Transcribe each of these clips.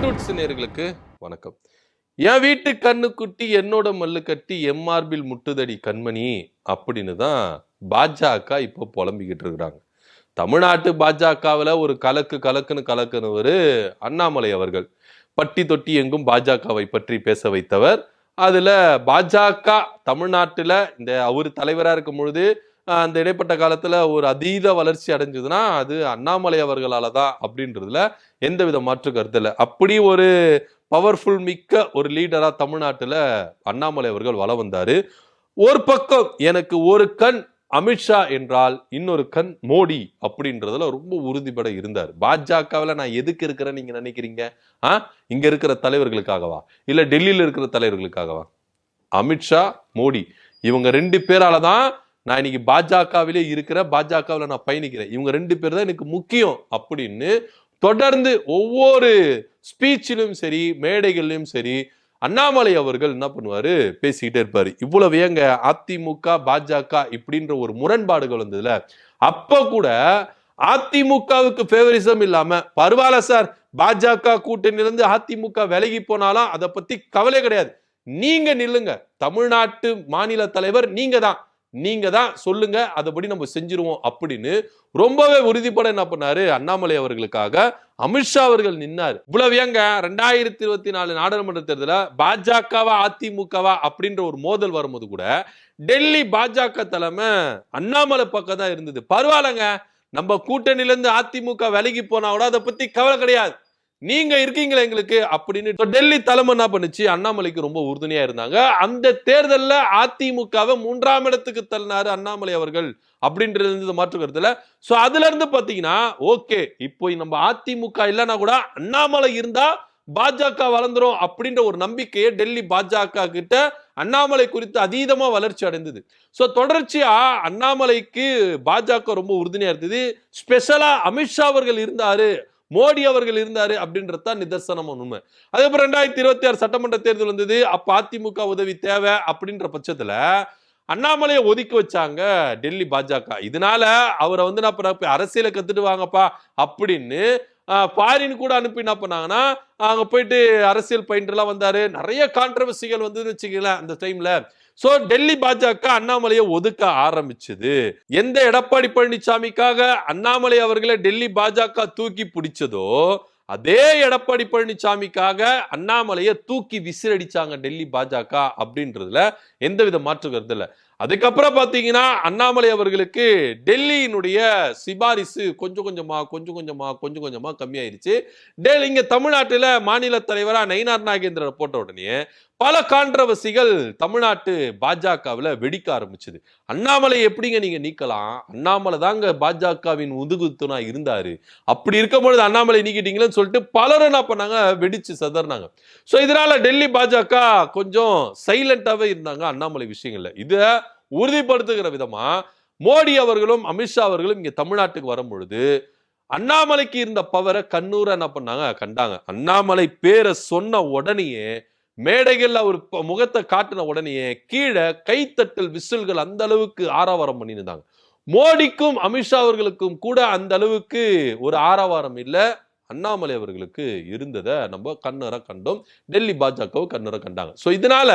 Point நேயர்களுக்கு வணக்கம். என் வீட்டு கண்ணுக்குட்டி என்னோட மல்லு கட்டி எம்ஆர்பில் முட்டுதடி கண்மணி அப்படின்னு தான் பாஜக இப்போ புலம்பிக்கிட்டு இருக்கிறாங்க. தமிழ்நாட்டு பாஜகவில் ஒரு கலக்குன்னு ஒரு அண்ணாமலை அவர்கள் பட்டி தொட்டி எங்கும் பாஜகவை பற்றி பேச வைத்தவர். அதுல பாஜக தமிழ்நாட்டுல இந்த அவர் தலைவரா இருக்கும் பொழுது அந்த இடைப்பட்ட காலத்துல ஒரு அதீத வளர்ச்சி அடைஞ்சதுன்னா அது அண்ணாமலை அவர்களால தான் அப்படின்றதுல எந்தவித மாற்று கருத்து இல்லை. அப்படி ஒரு பவர்ஃபுல் மிக்க ஒரு லீடரா தமிழ்நாட்டுல அண்ணாமலை அவர்கள் வளம் வந்தாரு. ஒரு பக்கம் எனக்கு ஒரு கண் அமித்ஷா என்றால் இன்னொரு கண் மோடி அப்படின்றதுல ரொம்ப உறுதிப்பட இருந்தார். பாஜகவில் நான் எதுக்கு இருக்கிறேன்னு நீங்க நினைக்கிறீங்க? இங்க இருக்கிற தலைவர்களுக்காகவா இல்ல டெல்லியில இருக்கிற தலைவர்களுக்காகவா? அமித்ஷா மோடி இவங்க ரெண்டு பேரால தான் நான் இன்னைக்கு பாஜகவிலே இருக்கிற, பாஜகவில் நான் பயணிக்கிறேன். இவங்க ரெண்டு பேர் தான் எனக்கு முக்கியம் அப்படின்னு தொடர்ந்து ஒவ்வொரு ஸ்பீச்சிலும் சரி மேடைகளிலும் சரி அண்ணாமலை அவர்கள் என்ன பண்ணுவாரு, பேசிக்கிட்டே இருப்பாரு. இவ்வளவு ஏங்க அதிமுக பாஜக இப்படின்ற ஒரு முரண்பாடுகள் வந்ததுல அப்ப கூட அதிமுகவுக்கு ஃபேவரிசம் இல்லாம பரவாயில்ல சார், பாஜக கூட்டணியிலிருந்து அதிமுக விலகி போனாலும் அதை பத்தி கவலை கிடையாது, நீங்க நில்லுங்க, தமிழ்நாட்டு மாநில தலைவர் நீங்க தான் சொல்லுங்க, அதுபடி நம்ம செஞ்சிருவோம் அப்படின்னு ரொம்பவே உறுதிப்பட என்ன பண்ணாரு அண்ணாமலை அவர்களுக்காக அமித்ஷா அவர்கள் நின்னாரு. இவ்வளவு ஏங்க 2024 நாடாளுமன்ற தேர்தலில் பாஜகவா அதிமுகவா அப்படின்ற ஒரு மோதல் வரும்போது கூட டெல்லி பாஜக தலைமை அண்ணாமலை பக்கம் தான் இருந்தது. பரவாயில்லங்க, நம்ம கூட்டணியில இருந்து அதிமுக விலகி போனா கூட அதை பத்தி கவலை கிடையாது, நீங்க இருக்கீங்களா எங்களுக்கு அப்படின்னு டெல்லி தலைமை என்ன பண்ணுச்சு, அண்ணாமலைக்கு ரொம்ப உறுதுணையா இருந்தாங்க. அந்த தேர்தலில் அதிமுகவை 3ஆம் இடத்துக்கு தள்ளினாரு அண்ணாமலை அவர்கள் அப்படின்றது மாற்று கருத்துல. சோ அதுல இருந்து பாத்தீங்கன்னா ஓகே, இப்போ நம்ம அதிமுக இல்லைன்னா கூட அண்ணாமலை இருந்தா பாஜக வளர்ந்துரும் அப்படின்ற ஒரு நம்பிக்கையை டெல்லி பாஜக கிட்ட அண்ணாமலை குறித்து அதீதமா வளர்ச்சி அடைந்தது. சோ தொடர்ச்சியா அண்ணாமலைக்கு பாஜக ரொம்ப உறுதுணையா இருந்தது. ஸ்பெஷலா அமித்ஷா அவர்கள் இருந்தாரு, மோடி அவர்கள் இருந்தாரு அப்படின்றதான் நிதர்சனமான உண்மை. அதுக்கப்புறம் 2026 சட்டமன்ற தேர்தல் வந்தது. அப்ப அதிமுக உதவி தேவை அப்படின்ற பட்சத்துல அண்ணாமலையை ஒதுக்கி வச்சாங்க டெல்லி பாஜக. இதனால அவரை வந்து நான் அரசியலை கத்துட்டு வாங்கப்பா அப்படின்னு ஃபாரின் கூட அனுப்பி என்ன பண்ணாங்கன்னா அங்க போயிட்டு அரசியல் பயின்றெல்லாம் வந்தாரு. நிறைய கான்ட்ரவர்சிகள் வந்து வச்சுக்கலாம் அந்த டைம்ல. சோ டெல்லி பாஜக அண்ணாமலையை ஒதுக்க ஆரம்பிச்சது. எந்த எடப்பாடி பழனிசாமிக்காக அண்ணாமலை அவர்களை டெல்லி பாஜக தூக்கி பிடிச்சதோ அதே எடப்பாடி பழனிசாமிக்காக அண்ணாமலையை தூக்கி விசிறடிச்சாங்க டெல்லி பாஜக அப்படின்றதுல எந்தவித மாற்று கருத்து இல்லை. அதுக்கப்புறம் பாத்தீங்கன்னா அண்ணாமலை அவர்களுக்கு டெல்லியினுடைய சிபாரிசு கொஞ்சம் கொஞ்சமா கம்மியாயிருச்சு. இங்க தமிழ்நாட்டுல மாநில தலைவரா நயினார் நாகேந்திரன் போட்ட உடனே பல கான்ட்ரவர்சிகள் தமிழ்நாட்டு பாஜகவில் வெடிக்க ஆரம்பிச்சது. அண்ணாமலை எப்படிங்க நீங்க நீக்கலாம், அண்ணாமலை தாங்க பாஜகவின் முதுகுத்துனா இருந்தாரு, அப்படி இருக்கும் பொழுது அண்ணாமலை நீக்கிட்டீங்களன்னு சொல்லிட்டு பலரும் என்ன பண்ணாங்க, வெடிச்சு சதறினாங்க. ஸோ இதனால டெல்லி பாஜக கொஞ்சம் சைலண்டாவே இருந்தாங்க அண்ணாமலை விஷயங்கள்ல. இதை உறுதிப்படுத்துகிற விதமா மோடி அவர்களும் அமித்ஷா அவர்களும் இங்க தமிழ்நாட்டுக்கு வரும் பொழுது அண்ணாமலைக்கு இருந்த பவரை கண்ணூர என்ன பண்ணாங்க கண்டாங்க. அண்ணாமலை பேரை சொன்ன உடனேயே மேடைகள் அவர் முகத்தை காட்டின உடனேயே கீழே கைத்தட்டல் விசில்கள் அந்த அளவுக்கு ஆரவாரம் பண்ணியிருந்தாங்க. மோடிக்கும் அமித்ஷா அவர்களுக்கும் கூட அந்த அளவுக்கு ஒரு ஆரவாரம் இல்லை, அண்ணாமலை அவர்களுக்கு இருந்ததை நம்ம கண்ணற கண்டோம், டெல்லி பாஜகவும் கண்ணற கண்டாங்க. ஸோ இதனால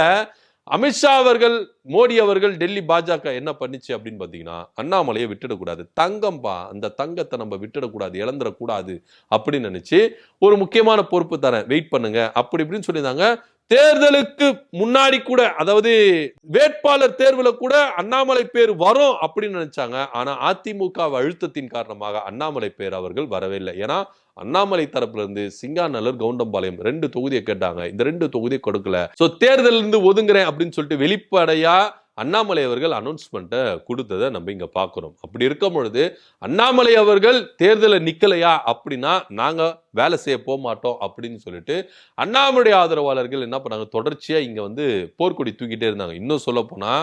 அமித்ஷா அவர்கள் மோடி அவர்கள் டெல்லி பாஜக என்ன பண்ணிச்சு அப்படின்னு பாத்தீங்கன்னா அண்ணாமலையை விட்டுடக்கூடாது, தங்கம்பா அந்த தங்கத்தை நம்ம விட்டுடக்கூடாது, இழந்துடக்கூடாது அப்படின்னு நினைச்சு ஒரு முக்கியமான பொறுப்பு தரேன், வெயிட் பண்ணுங்க அப்படி இப்படின்னு சொல்லியிருந்தாங்க. தேர்தலுக்கு முன்னாடி கூட, அதாவது வேட்பாளர் தேர்வுல கூட அண்ணாமலை பேர் வரும் அப்படின்னு நினைச்சாங்க. ஆனா அதிமுக அழுத்தத்தின் காரணமாக அண்ணாமலை பேர் அவர்கள் வரவே இல்லை. ஏன்னா அண்ணாமலை தரப்புல இருந்து சிங்காநல்லூர் கவுண்டம்பாளையம் 2 தொகுதியை கேட்டாங்க, இந்த 2 தொகுதியை கொடுக்கல. சோ தேர்தல் இருந்து ஒதுங்குறேன் அப்படின்னு சொல்லிட்டு வெளிப்படையா அண்ணாமலை அவர்கள் அனௌன்ஸ்மெண்ட்டை கொடுத்ததை நம்ம இங்க பாக்குறோம். அப்படி இருக்கும் பொழுது அண்ணாமலை அவர்கள் தேர்தலை நிக்கலையா அப்படின்னா நாங்க வேலை செய்ய போக மாட்டோம் அப்படின்னு சொல்லிட்டு அண்ணாமலை ஆதரவாளர்கள் என்ன பண்ணாங்க, தொடர்ச்சியா இங்க வந்து போர்க்கொடி தூக்கிட்டே இருந்தாங்க. இன்னும் சொல்ல போனா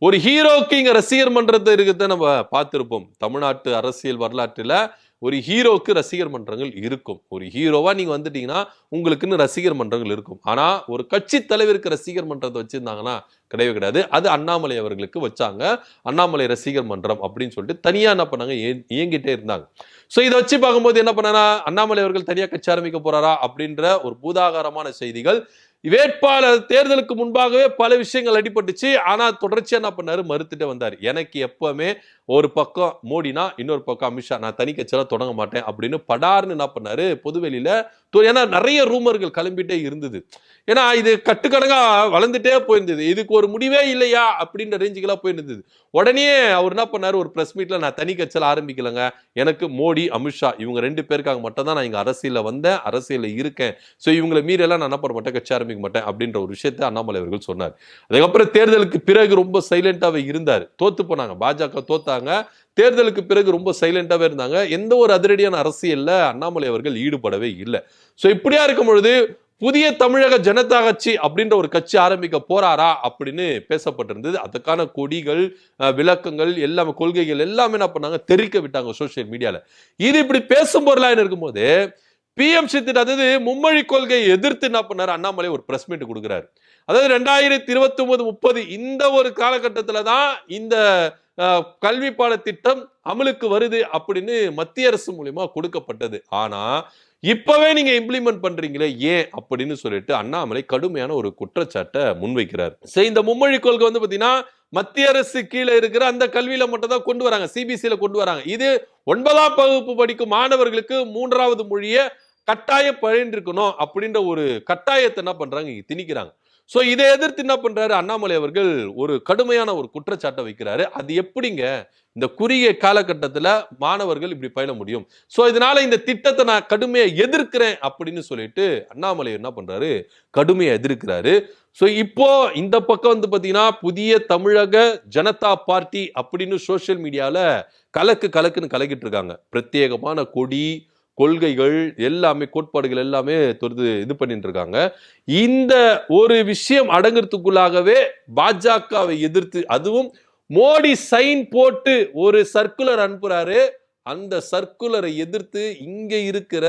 ஒரு ஹீரோக்கு இங்க ரசிகர் மன்றத்தை இருக்கிறத நம்ம பார்த்திருப்போம். தமிழ்நாட்டு அரசியல் வரலாற்றுல ஒரு ஹீரோக்கு ரசிகர் மன்றங்கள் இருக்கும். ஒரு ஹீரோவா நீங்க வந்துட்டீங்கன்னா உங்களுக்குன்னு ரசிகர் மன்றங்கள் இருக்கும். ஆனா ஒரு கட்சி தலைவருக்கு ரசிகர் மன்றத்தை வச்சிருந்தாங்கன்னா கிடையவே கிடையாது. அது அண்ணாமலை அவர்களுக்கு வச்சாங்க. அண்ணாமலை ரசிகர் மன்றம் அப்படின்னு சொல்லிட்டு தனியா என்ன பண்ணாங்க, இயங்கிட்டே இருந்தாங்க. சோ இதை வச்சு பார்க்கும்போது என்ன பண்ணா, அண்ணாமலை அவர்கள் தனியா கட்சி ஆரம்பிக்க போறாரா அப்படின்ற ஒரு பூதாகாரமான செய்திகள். வேட்பாளர் தேர்தலுக்கு முன்பாகவே பல விஷயங்கள் அடிபட்டுச்சு. ஆனா தொடர்ச்சியா என்ன பண்ணாரு, மறுத்துட்டு வந்தாரு. எனக்கு எப்பவுமே ஒரு பக்கம் மோடினா இன்னொரு பக்கம் அமித்ஷா, நான் தனி கட்சியெல்லாம் தொடங்க மாட்டேன் அப்படின்னு படார்னு என்ன பண்ணாரு பொதுவெளியில. ஏன்னா நிறைய ரூமர்கள் கிளம்பிட்டே இருந்தது. ஏன்னா இது கட்டுக்கணங்கா வளர்ந்துட்டே போயிருந்தது. இதுக்கு ஒரு முடிவே இல்லையா அப்படின்ற ரேஞ்சுக்கெல்லாம் போயிருந்தது. உடனே அவர் என்ன பண்ணாரு, ஒரு பிரஸ் மீட்ல நான் தனி கட்சியில் ஆரம்பிக்கலங்க, எனக்கு மோடி அமித்ஷா இவங்க 2 பேருக்காக மட்டும் தான் நான் இங்க அரசியல்ல வந்தேன், அரசியல்ல இருக்கேன். சோ இவங்களை மீறி எல்லாம் நான் என்ன பண்ண மாட்டேன், கட்சி ஆரம்பிக்க மாட்டேன் அப்படின்ற ஒரு விஷயத்தை அண்ணாமலை அவர்கள் சொன்னார். அதுக்கப்புறம் தேர்தலுக்கு பிறகு ரொம்ப சைலண்டாவே இருந்தார். தோத்து போனாங்க, பாஜக தோத்தாங்க. தேர்தலுக்கு பிறகு ரொம்ப சைலண்டாவே இருந்தாங்க. எந்த ஒரு அதிரடியான அரசியல்ல அண்ணாமலை அவர்கள் ஈடுபடவே இல்லை. சோ இப்படியா இருக்கும் பொழுது புதிய தமிழக ஜனதா கட்சி அப்படின்ற ஒரு கட்சி ஆரம்பிக்க போறாரா அப்படின்னு பேசப்பட்டிருந்தது. அதுக்கான கொடிகள், விளக்கங்கள், எல்லாமே கொள்கைகள் எல்லாமே என்ன பண்ணாங்க, தெரிவிக்க விட்டாங்க சோசியல் மீடியால. இது இப்படி பேசும் பொருளாக இருக்கும்போது பிஎம்சி திட்டம், அதாவது மும்மொழி கொள்கையை எதிர்த்து என்ன பண்ணாரு அண்ணாமலை ஒரு பிரஸ் மீட் கொடுக்கிறாரு. அதாவது 2029-30 இந்த ஒரு காலகட்டத்துல தான் இந்த கல்வி பாட திட்டம் அமலுக்கு வருது அப்படின்னு மத்திய அரசு மூலியமா கொடுக்கப்பட்டது. ஆனா இப்பவே நீங்க இம்ப்ளிமெண்ட் பண்றீங்களே ஏன் அப்படின்னு சொல்லிட்டு அண்ணாமலை கடுமையான ஒரு குற்றச்சாட்டை முன்வைக்கிறார். சரி, இந்த மும்மொழி கொள்கை வந்து பாத்தீங்கன்னா மத்திய அரசு கீழே இருக்கிற அந்த கல்வியில மட்டும் தான் கொண்டு வராங்க, சிபிஎஸ்இல கொண்டு வராங்க. இது 9ஆம் வகுப்பு படிக்கும் மாணவர்களுக்கு 3வது மொழியை கட்டாயம் பயின்றிருக்கணும் அப்படின்ற ஒரு கட்டாயத்தை என்ன பண்றாங்க, இங்க திணிக்கிறாங்க. சோ இதை எதிர்த்து என்ன பண்றாரு அண்ணாமலை அவர்கள், ஒரு கடுமையான ஒரு குற்றச்சாட்டை வைக்கிறாரு. அது எப்படிங்க இந்த குறுகிய காலகட்டத்துல மாணவர்கள் இப்படி பயில முடியும்? சோ இதனால இந்த திட்டத்தை நான் கடுமையா எதிர்க்கிறேன் அப்படின்னு சொல்லிட்டு அண்ணாமலை என்ன பண்றாரு, கடுமையா எதிர்க்கிறாரு. சோ இப்போ இந்த பக்கம் வந்து பாத்தீங்கன்னா புதிய தமிழக ஜனதா பார்ட்டி அப்படின்னு சோசியல் மீடியால கலக்குன்னு கலக்கிட்டு இருக்காங்க. பிரத்யேகமான கொடி, கொள்கைகள் எல்லாமே, கோட்பாடுகள் எல்லாமே இது பண்ணிட்டு இருக்காங்க. இந்த ஒரு விஷயம் அடங்குறதுக்குள்ளாகவே பாஜகவை எதிர்த்து, அதுவும் மோடி சைன் போட்டு ஒரு சர்க்குலர் அனுப்புறாரு. அந்த சர்க்குலரை எதிர்த்து இங்க இருக்கிற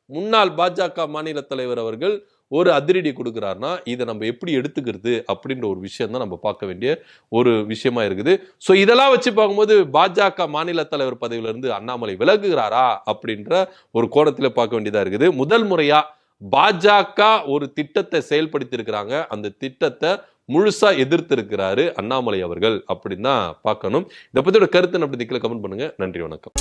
முன்னாள் பாஜக மாநில தலைவர் அவர்கள் ஒரு அதிரடி கொடுக்கிறார்னா இதை நம்ம எப்படி எடுத்துக்கிறது அப்படின்ற ஒரு விஷயம் தான் நம்ம பார்க்க வேண்டிய ஒரு விஷயமா இருக்குது. ஸோ இதெல்லாம் வச்சு பார்க்கும்போது பாஜக மாநில தலைவர் பதவியில இருந்து அண்ணாமலை விலகுகிறாரா அப்படின்ற ஒரு கோணத்தில் பார்க்க வேண்டியதா இருக்குது. முதல் முறையா பாஜக ஒரு திட்டத்தை செயல்படுத்தி இருக்கிறாங்க. அந்த திட்டத்தை முழுசா எதிர்த்து இருக்கிறாரு அண்ணாமலை அவர்கள் அப்படின்னு தான் பார்க்கணும். இதை பத்தியோட கருத்து அப்படி கமெண்ட் பண்ணுங்க. நன்றி, வணக்கம்.